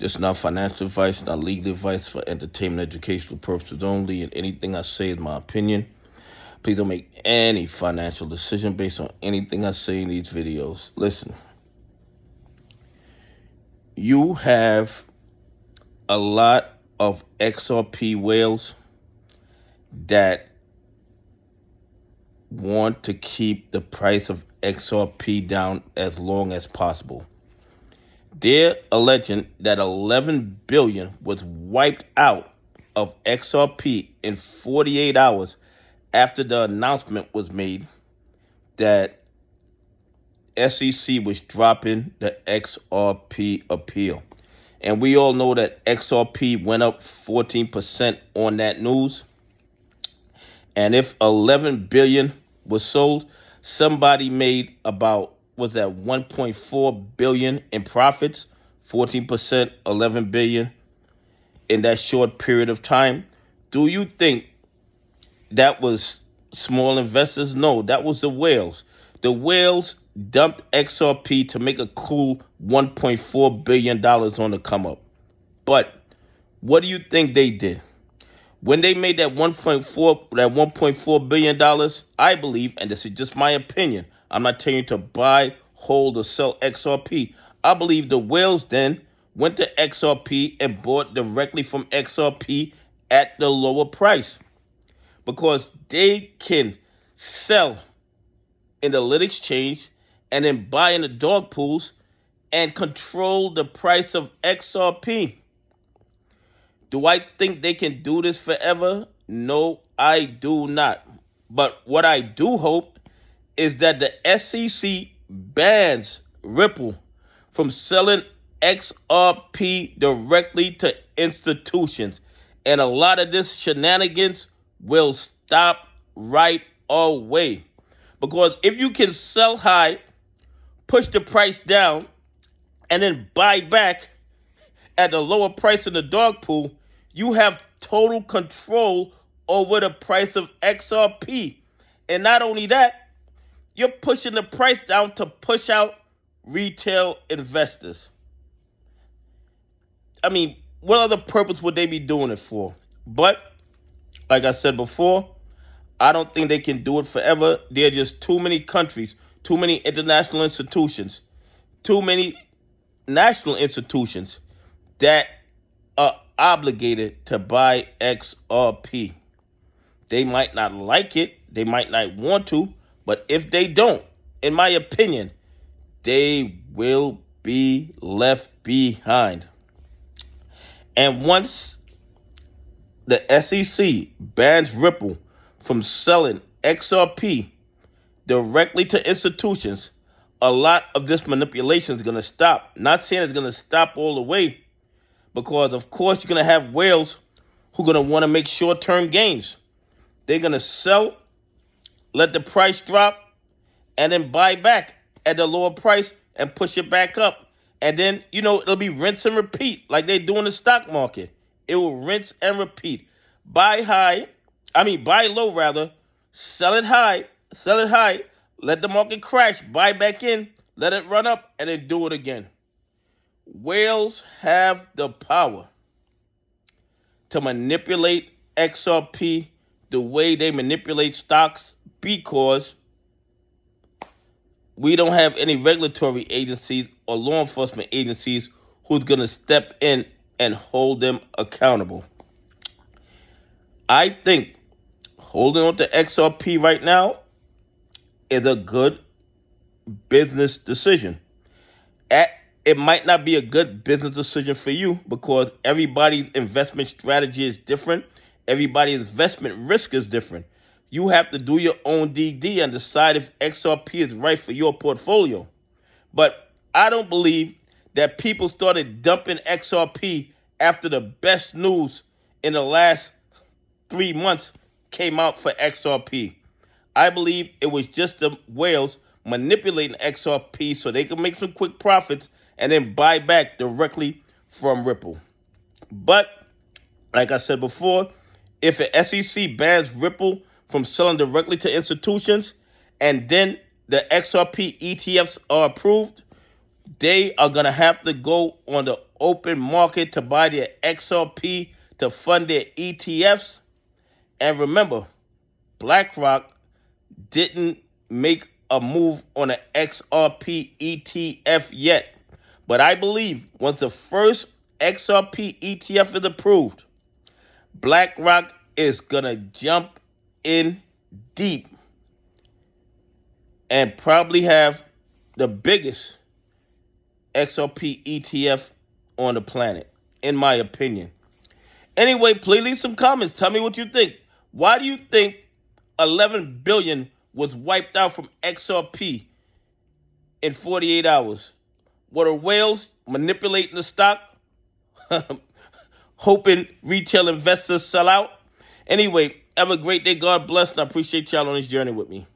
This is not financial advice, not legal advice, for entertainment, educational purposes only, and anything I say is my opinion. Please don't make any financial decision based on anything I say in these videos. Listen, you have a lot of XRP whales that want to keep the price of XRP down as long as possible. They're alleging that 11 billion was wiped out of XRP in 48 hours after the announcement was made that SEC was dropping the XRP appeal. And we all know that XRP went up 14% on that news. And if 11 billion was sold, somebody made about, was that 1.4 billion in profits, 14%, 11 billion in that short period of time. Do you think that was small investors? No, that was the whales. The whales dumped XRP to make a cool $1.4 billion on the come up. But what do you think they did? When they made that $1.4 billion, I believe, and this is just my opinion, I'm not telling you to buy, hold, or sell XRP. I believe the whales then went to XRP and bought directly from XRP at the lower price, because they can sell in the lit exchange and then buy in the dog pools and control the price of XRP. Do I think they can do this forever? No, I do not. But what I do hope is that the SEC bans Ripple from selling XRP directly to institutions. And a lot of this shenanigans will stop right away. Because if you can sell high, push the price down, and then buy back at the lower price in the dog pool, you have total control over the price of XRP. And not only that, you're pushing the price down to push out retail investors. I mean, what other purpose would they be doing it for? But, like I said before, I don't think they can do it forever. There are just too many countries, too many international institutions, too many national institutions that are obligated to buy XRP. They might not like it, they might not want to, but if they don't, in my opinion, they will be left behind. And once the SEC bans Ripple from selling XRP directly to institutions, a lot of this manipulation is going to stop. Not saying it's going to stop all the way, because of course you're going to have whales who are going to want to make short-term gains. They're going to sell, let the price drop, and then buy back at the lower price and push it back up. And then, it'll be rinse and repeat like they do in the stock market. It will rinse and repeat. Buy low rather, sell it high, let the market crash, buy back in, let it run up, and then do it again. Whales have the power to manipulate XRP the way they manipulate stocks, because we don't have any regulatory agencies or law enforcement agencies who's going to step in and hold them accountable. I think holding on to XRP right now is a good business decision. It might not be a good business decision for you, because everybody's investment strategy is different. Everybody's investment risk is different. You have to do your own DD and decide if XRP is right for your portfolio. But I don't believe that people started dumping XRP after the best news in the last 3 months came out for XRP. I believe it was just the whales manipulating XRP so they could make some quick profits and then buy back directly from Ripple. But, like I said before, if the SEC bans Ripple from selling directly to institutions, and then the XRP ETFs are approved, they are going to have to go on the open market to buy their XRP to fund their ETFs. And remember, BlackRock didn't make a move on an XRP ETF yet. But I believe once the first XRP ETF is approved, BlackRock is going to jump in deep and probably have the biggest XRP ETF on the planet, in my opinion. Anyway, please leave some comments. Tell me what you think. Why do you think 11 billion was wiped out from XRP in 48 hours? Were the whales manipulating the stock, hoping retail investors sell out? Anyway, have a great day. God bless, and I appreciate y'all on this journey with me.